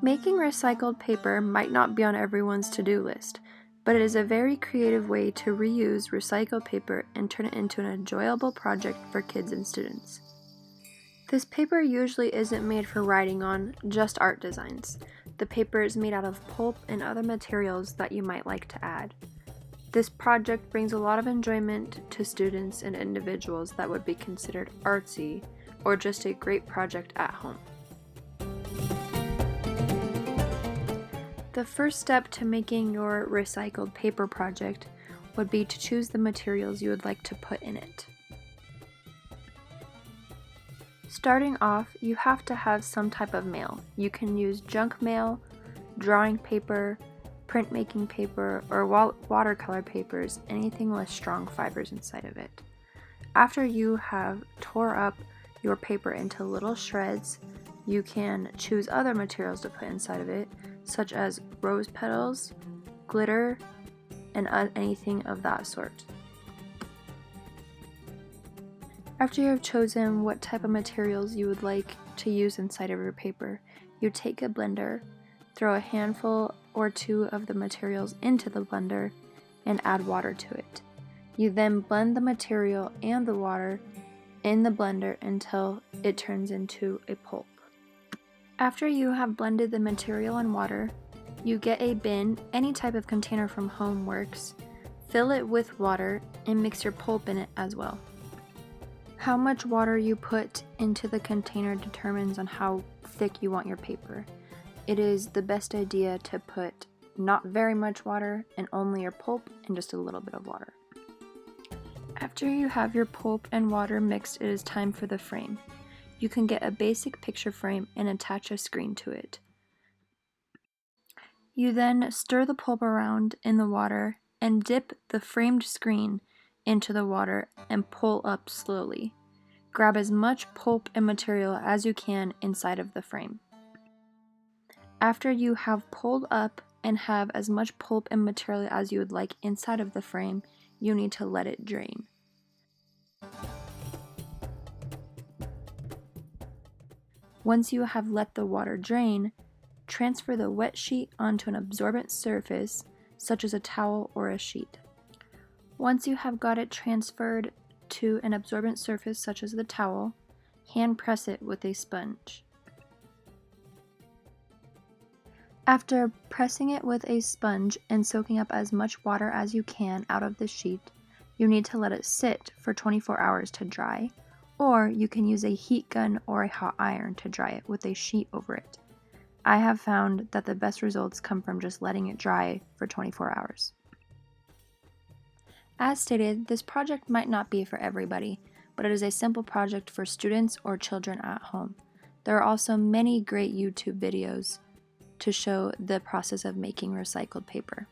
Making recycled paper might not be on everyone's to-do list, but it is a very creative way to reuse recycled paper and turn it into an enjoyable project for kids and students. This paper usually isn't made for writing on, just art designs. The paper is made out of pulp and other materials that you might like to add. This project brings a lot of enjoyment to students and individuals that would be considered artsy or just a great project at home. The first step to making your recycled paper project would be to choose the materials you would like to put in it. Starting off, you have to have some type of mail. You can use junk mail, drawing paper, printmaking paper, or watercolor papers, anything with strong fibers inside of it. After you have tore up your paper into little shreds, you can choose other materials to put inside of it, such as rose petals, glitter, and anything of that sort. After you have chosen what type of materials you would like to use inside of your paper, you take a blender, throw a handful or two of the materials into the blender, and add water to it. You then blend the material and the water in the blender until it turns into a pulp. After you have blended the material and water, you get a bin, any type of container from home works, fill it with water, and mix your pulp in it as well. How much water you put into the container determines on how thick you want your paper. It is the best idea to put not very much water and only your pulp and just a little bit of water. After you have your pulp and water mixed, it is time for the frame. You can get a basic picture frame and attach a screen to it. You then stir the pulp around in the water and dip the framed screen into the water and pull up slowly. Grab as much pulp and material as you can inside of the frame. After you have pulled up and have as much pulp and material as you would like inside of the frame, you need to let it drain. Once you have let the water drain, transfer the wet sheet onto an absorbent surface, such as a towel or a sheet. Once you have got it transferred to an absorbent surface such as the towel, hand press it with a sponge. After pressing it with a sponge and soaking up as much water as you can out of the sheet, you need to let it sit for 24 hours to dry, or you can use a heat gun or a hot iron to dry it with a sheet over it. I have found that the best results come from just letting it dry for 24 hours. As stated, this project might not be for everybody, but it is a simple project for students or children at home. There are also many great YouTube videos to show the process of making recycled paper.